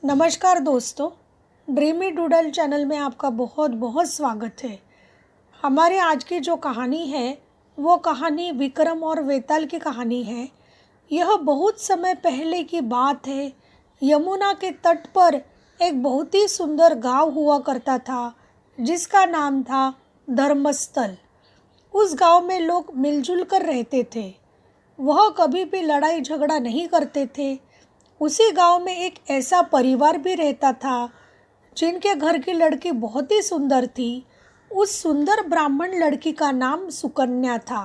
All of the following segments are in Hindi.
नमस्कार दोस्तों, ड्रीमी डूडल चैनल में आपका बहुत बहुत स्वागत है। हमारे आज की जो कहानी है वो कहानी विक्रम और वेताल की कहानी है। यह बहुत समय पहले की बात है। यमुना के तट पर एक बहुत ही सुंदर गांव हुआ करता था जिसका नाम था धर्मस्थल। उस गांव में लोग मिलजुल कर रहते थे। वह कभी भी लड़ाई झगड़ा नहीं करते थे। उसी गांव में एक ऐसा परिवार भी रहता था जिनके घर की लड़की बहुत ही सुंदर थी। उस सुंदर ब्राह्मण लड़की का नाम सुकन्या था।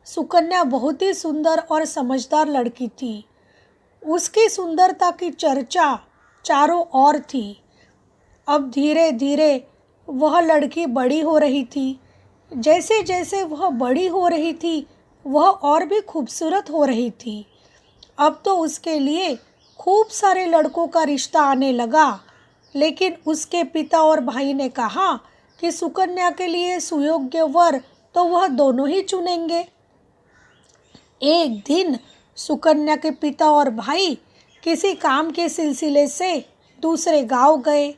सुकन्या बहुत ही सुंदर और समझदार लड़की थी। उसकी सुंदरता की चर्चा चारों ओर थी। अब धीरे धीरे वह लड़की बड़ी हो रही थी। जैसे जैसे वह बड़ी हो रही थी वह और भी खूबसूरत हो रही थी। अब तो उसके लिए खूब सारे लड़कों का रिश्ता आने लगा, लेकिन उसके पिता और भाई ने कहा कि सुकन्या के लिए सुयोग्य वर तो वह दोनों ही चुनेंगे। एक दिन सुकन्या के पिता और भाई किसी काम के सिलसिले से दूसरे गांव गए।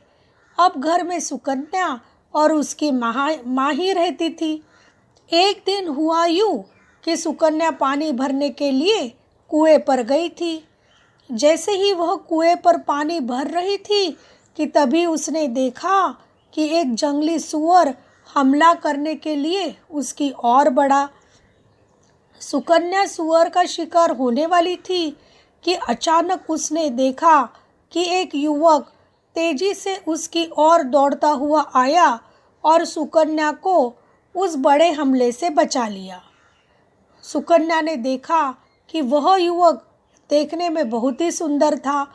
अब घर में सुकन्या और उसकी माँ ही रहती थी। एक दिन हुआ यूँ कि सुकन्या पानी भरने के लिए कुएं पर गई थी। जैसे ही वह कुएं पर पानी भर रही थी कि तभी उसने देखा कि एक जंगली सूअर हमला करने के लिए उसकी ओर बढ़ा। सुकन्या सूअर का शिकार होने वाली थी कि अचानक उसने देखा कि एक युवक तेजी से उसकी ओर दौड़ता हुआ आया और सुकन्या को उस बड़े हमले से बचा लिया। सुकन्या ने देखा कि वह युवक देखने में बहुत ही सुंदर था।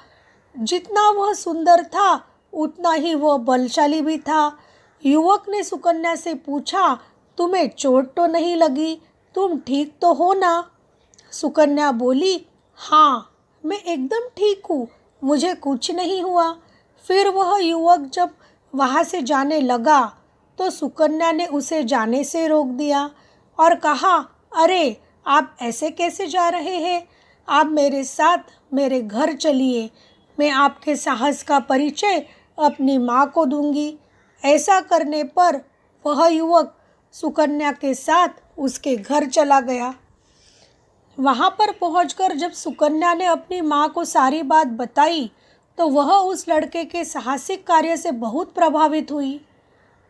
जितना वह सुंदर था उतना ही वह बलशाली भी था। युवक ने सुकन्या से पूछा, तुम्हें चोट तो नहीं लगी? तुम ठीक तो हो ना? सुकन्या बोली, हाँ, मैं एकदम ठीक हूँ, मुझे कुछ नहीं हुआ। फिर वह युवक जब वहाँ से जाने लगा तो सुकन्या ने उसे जाने से रोक दिया और कहा, अरे आप ऐसे कैसे जा रहे हैं? आप मेरे साथ मेरे घर चलिए, मैं आपके साहस का परिचय अपनी माँ को दूंगी। ऐसा करने पर वह युवक सुकन्या के साथ उसके घर चला गया। वहाँ पर पहुँचकर जब सुकन्या ने अपनी माँ को सारी बात बताई तो वह उस लड़के के साहसिक कार्य से बहुत प्रभावित हुई।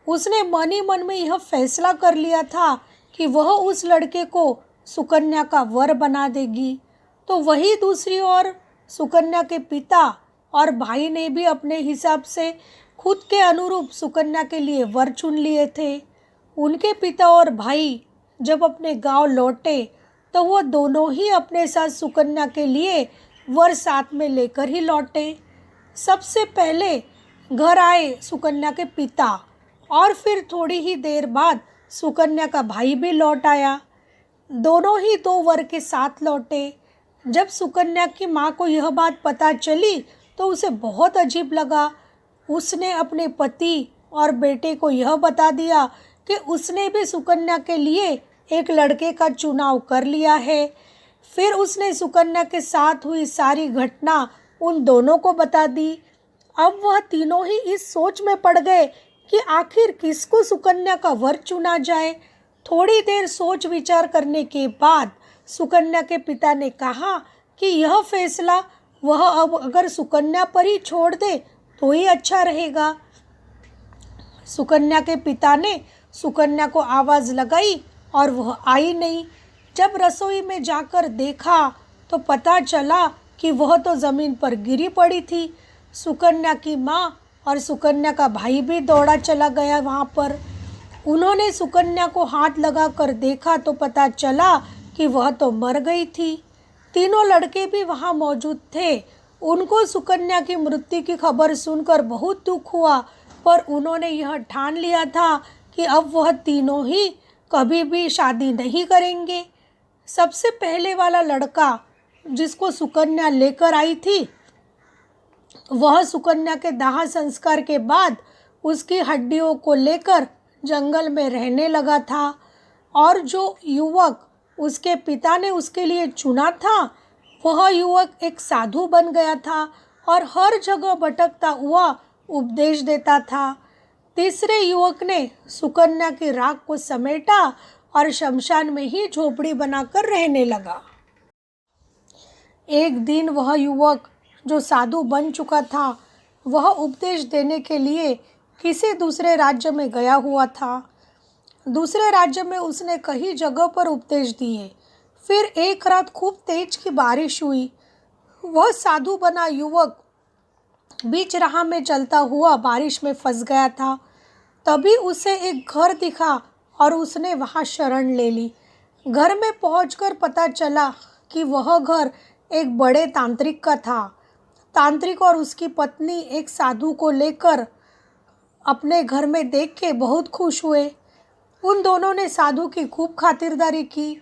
उसने मन ही मन में यह फैसला कर लिया था कि वह उस लड़के को सुकन्या का वर बना देगी। तो वही दूसरी ओर सुकन्या के पिता और भाई ने भी अपने हिसाब से खुद के अनुरूप सुकन्या के लिए वर चुन लिए थे। उनके पिता और भाई जब अपने गांव लौटे तो वह दोनों ही अपने साथ सुकन्या के लिए वर साथ में लेकर ही लौटे। सबसे पहले घर आए सुकन्या के पिता और फिर थोड़ी ही देर बाद सुकन्या का भाई भी लौट आया। दोनों ही दो वर के साथ लौटे। जब सुकन्या की माँ को यह बात पता चली तो उसे बहुत अजीब लगा। उसने अपने पति और बेटे को यह बता दिया कि उसने भी सुकन्या के लिए एक लड़के का चुनाव कर लिया है। फिर उसने सुकन्या के साथ हुई सारी घटना उन दोनों को बता दी। अब वह तीनों ही इस सोच में पड़ गए कि आखिर किसको सुकन्या का वर चुना जाए। थोड़ी देर सोच विचार करने के बाद सुकन्या के पिता ने कहा कि यह फैसला वह अब अगर सुकन्या पर ही छोड़ दे तो ही अच्छा रहेगा। सुकन्या के पिता ने सुकन्या को आवाज़ लगाई और वह आई नहीं। जब रसोई में जाकर देखा तो पता चला कि वह तो ज़मीन पर गिरी पड़ी थी। सुकन्या की माँ और सुकन्या का भाई भी दौड़ा चला गया वहाँ पर। उन्होंने सुकन्या को हाथ लगाकर देखा तो पता चला कि वह तो मर गई थी। तीनों लड़के भी वहाँ मौजूद थे। उनको सुकन्या की मृत्यु की खबर सुनकर बहुत दुख हुआ, पर उन्होंने यह ठान लिया था कि अब वह तीनों ही कभी भी शादी नहीं करेंगे। सबसे पहले वाला लड़का जिसको सुकन्या लेकर आई थी वह सुकन्या के दाह संस्कार के बाद उसकी हड्डियों को लेकर जंगल में रहने लगा था, और जो युवक उसके पिता ने उसके लिए चुना था वह युवक एक साधु बन गया था और हर जगह भटकता हुआ उपदेश देता था। तीसरे युवक ने सुकन्या की राख को समेटा और शमशान में ही झोपड़ी बनाकर रहने लगा। एक दिन वह युवक जो साधु बन चुका था, वह उपदेश देने के लिए किसी दूसरे राज्य में गया हुआ था। दूसरे राज्य में उसने कई जगह पर उपदेश दिए। फिर एक रात खूब तेज की बारिश हुई। वह साधु बना युवक बीच राह में चलता हुआ बारिश में फंस गया था। तभी उसे एक घर दिखा और उसने वहाँ शरण ले ली। घर में पहुंचकर पता चला कि वह घर एक बड़े तांत्रिक का था। तांत्रिक और उसकी पत्नी एक साधु को लेकर अपने घर में देख के बहुत खुश हुए। उन दोनों ने साधु की खूब खातिरदारी की।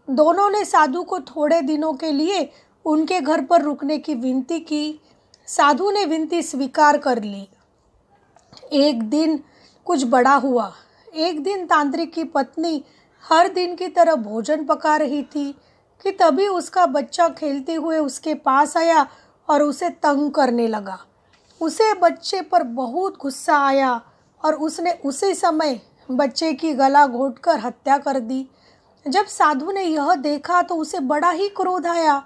दोनों ने साधु को थोड़े दिनों के लिए उनके घर पर रुकने की विनती की। साधु ने विनती स्वीकार कर ली। एक दिन कुछ बड़ा हुआ। एक दिन तांत्रिक की पत्नी हर दिन की तरह भोजन पका रही थी कि तभी उसका बच्चा खेलते हुए उसके पास आया और उसे तंग करने लगा। उसे बच्चे पर बहुत गुस्सा आया और उसने उसी समय बच्चे की गला घोंटकर हत्या कर दी। जब साधु ने यह देखा तो उसे बड़ा ही क्रोध आया।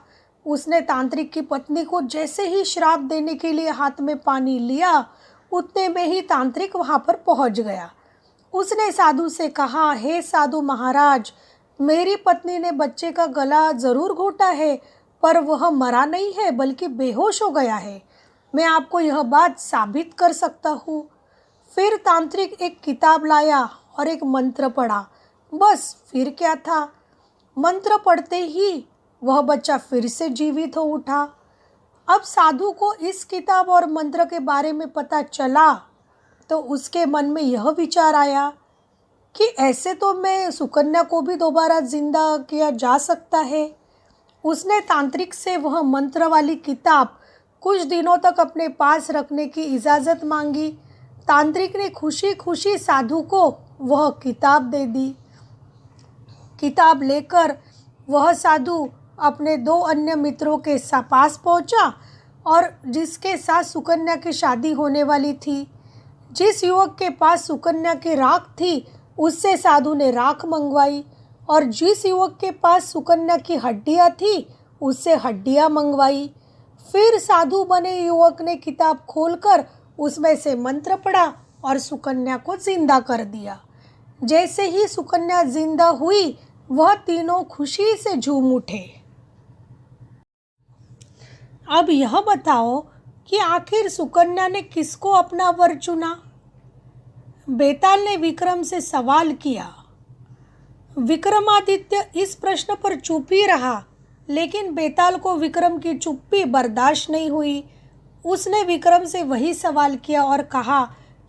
उसने तांत्रिक की पत्नी को जैसे ही श्राप देने के लिए हाथ में पानी लिया, उतने में ही तांत्रिक वहां पर पहुंच गया। उसने साधु से कहा, हे साधु महाराज, मेरी पत्नी ने बच्चे का गला जरूर घोंटा है, पर वह मरा नहीं है बल्कि बेहोश हो गया है। मैं आपको यह बात साबित कर सकता हूँ। फिर तांत्रिक एक किताब लाया और एक मंत्र पढ़ा। बस फिर क्या था, मंत्र पढ़ते ही वह बच्चा फिर से जीवित हो उठा। अब साधु को इस किताब और मंत्र के बारे में पता चला तो उसके मन में यह विचार आया कि ऐसे तो मैं सुकन्या को भी दोबारा जिंदा किया जा सकता है। उसने तांत्रिक से वह मंत्र वाली किताब कुछ दिनों तक अपने पास रखने की इजाज़त मांगी। तांत्रिक ने खुशी खुशी साधु को वह किताब दे दी। किताब लेकर वह साधु अपने 2 अन्य मित्रों के पास पहुंचा और जिसके साथ सुकन्या की शादी होने वाली थी। जिस युवक के पास सुकन्या की राख थी, उससे साधु ने राख मंगवाई और जिस युवक के पास सुकन्या की हड्डियां थी, उससे हड्डियां मंगवाई। फिर साधु बने युवक ने किताब खोलकर उसमें से मंत्र पढ़ा और सुकन्या को जिंदा कर दिया। जैसे ही सुकन्या जिंदा हुई, वह तीनों खुशी से झूम उठे। अब यह बताओ कि आखिर सुकन्या ने किसको अपना वर चुना? बेताल ने विक्रम से सवाल किया। विक्रमादित्य इस प्रश्न पर चुप ही रहा, लेकिन बेताल को विक्रम की चुप्पी बर्दाश्त नहीं हुई। उसने विक्रम से वही सवाल किया और कहा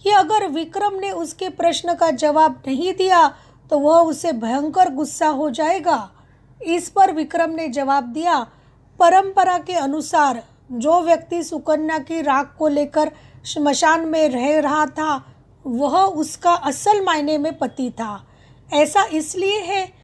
कि अगर विक्रम ने उसके प्रश्न का जवाब नहीं दिया तो वह उसे भयंकर गुस्सा हो जाएगा। इस पर विक्रम ने जवाब दिया, परंपरा के अनुसार जो व्यक्ति सुकन्या की राख को लेकर श्मशान में रह रहा था, वह उसका असल मायने में पति था। ऐसा इसलिए है